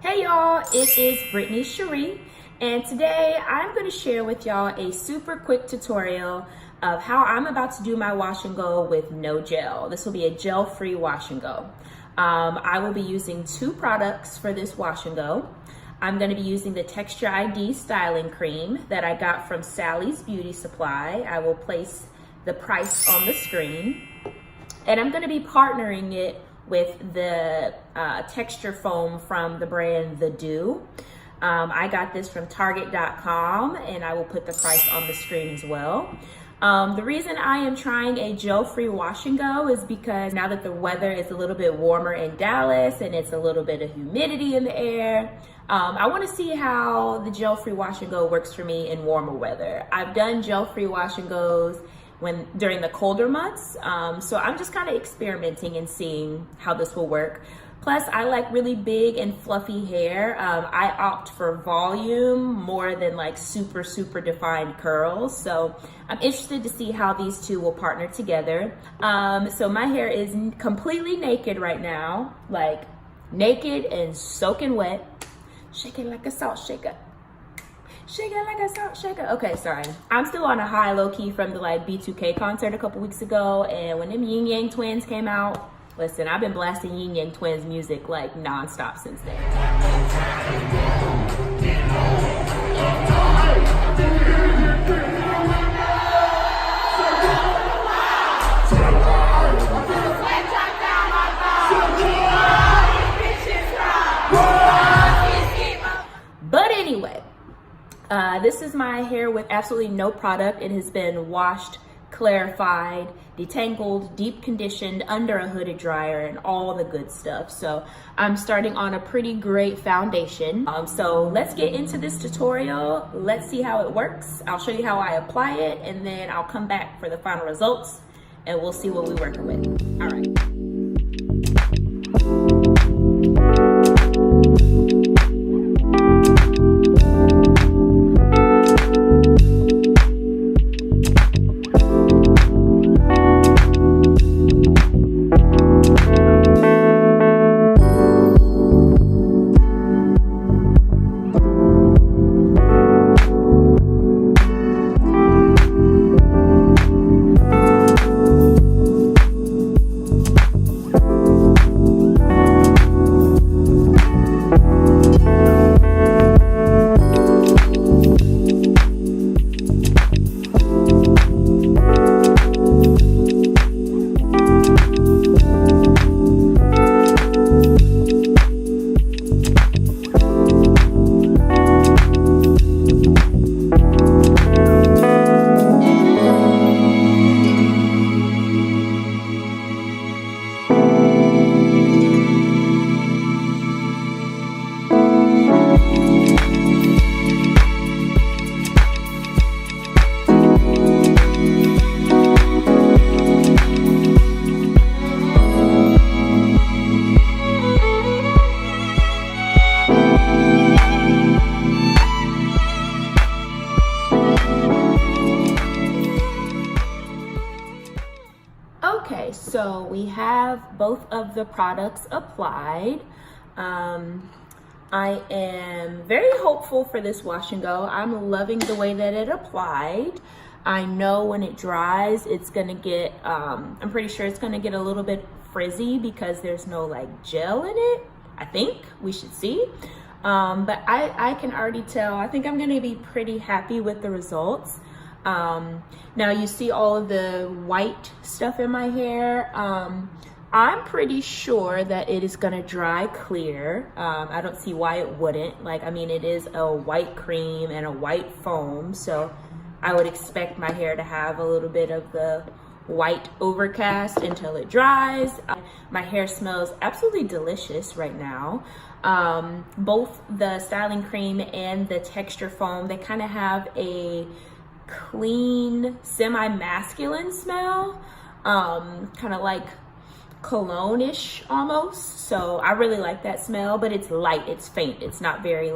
Hey y'all, it is Brittany Cherie, and today I'm going to share with y'all a super quick tutorial of how I'm about to do my wash and go with no gel. This will be a gel-free wash and go. I will be using two products for this wash and go. I'm going to be using the Texture ID styling cream that I got from Sally's Beauty Supply. I will place the price on the screen, and I'm going to be partnering it with the texture foam from the brand the Doux. I got this from Target.com, and I will put the price on the screen as well. The reason I am trying a gel-free wash and go is because now that the weather is a little bit warmer in Dallas and it's a little bit of humidity in the air, I want to see how the gel-free wash and go works for me in warmer weather. I've done gel-free wash and goes during the colder months, so I'm just kind of experimenting and seeing how this will work. Plus, I like really big and fluffy hair. I opt for volume more than like super defined curls. So I'm interested to see how these two will partner together. So my hair is completely naked right now, like naked and soaking wet. Shake it like a salt shaker. Shake it like a salt shaker. Okay, sorry. I'm still on a high low key from the B2K concert a couple weeks ago, and when them Yin Yang Twins came out, listen, I've been blasting Yin Yang Twins music like nonstop since then. But anyway, this is my hair with absolutely no product. It has been washed, clarified, detangled, deep conditioned under a hooded dryer, and all the good stuff. So I'm starting on a pretty great foundation. So let's get into this tutorial. Let's see how it works. I'll show you how I apply it, and then I'll come back for the final results, and we'll see what we're working with. All right. Okay, so we have both of the products applied. I am very hopeful for this wash and go. I'm loving the way that it applied. I know when it dries, it's gonna get, I'm pretty sure it's gonna get a little bit frizzy because there's no gel in it. I think we should see. But I can already tell, I think I'm gonna be pretty happy with the results. Now you see all of the white stuff in my hair. I'm pretty sure that it is gonna dry clear. I don't see why it wouldn't. I mean, it is a white cream and a white foam, so I would expect my hair to have a little bit of the white overcast until it dries. My hair smells absolutely delicious right now. Both the styling cream and the texture foam, they kind of have a clean, semi-masculine smell, kind of like cologne-ish almost. So I really like that smell, but it's light, it's faint, it's not very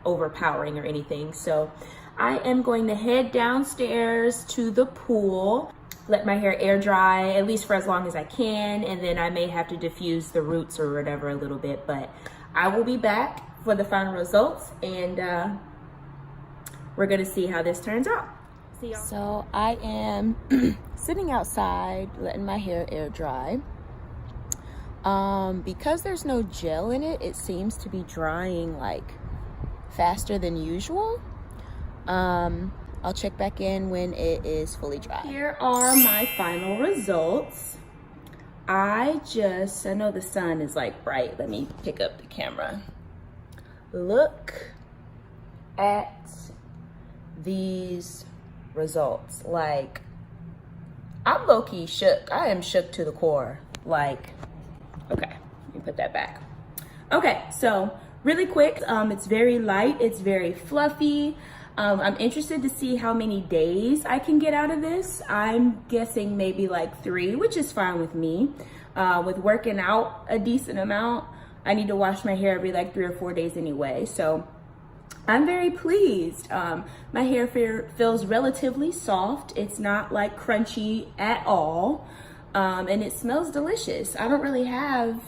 overpowering or anything. So I am going to head downstairs to the pool, let my hair air dry, at least for as long as I can, and then I may have to diffuse the roots or whatever a little bit, but I will be back for the final results, and we're gonna see how this turns out. See y'all. So I am sitting outside letting my hair air dry. Because there's no gel in it, it seems to be drying like faster than usual. I'll check back in when it is fully dry. Here are my final results. I know the sun is like bright. Let me pick up the camera. Look at these results. Like, I'm low-key shook. I am shook to the core. Like, okay, let me put that back. Okay, so really quick, it's very light, it's very fluffy. I'm interested to see how many days I can get out of this. I'm guessing maybe like 3, which is fine with me. With working out a decent amount, I need to wash my hair every like 3 or 4 days anyway. So I'm very pleased. My hair feels relatively soft. It's not like crunchy at all. And it smells delicious. I don't really have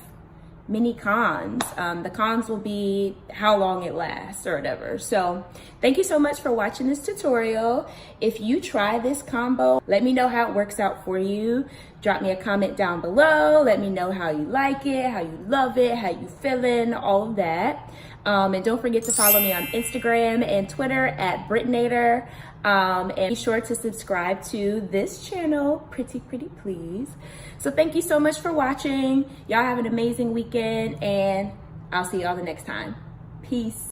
many cons. The cons will be how long it lasts or whatever. So thank you so much for watching this tutorial. If you try this combo, let me know how it works out for you. Drop me a comment down below. Let me know how you like it, how you love it, how you feeling, all of that. And don't forget to follow me on Instagram and Twitter at Britnator. And be sure to subscribe to this channel, pretty please. So thank you so much for watching. Y'all have an amazing weekend, and I'll see y'all the next time. Peace.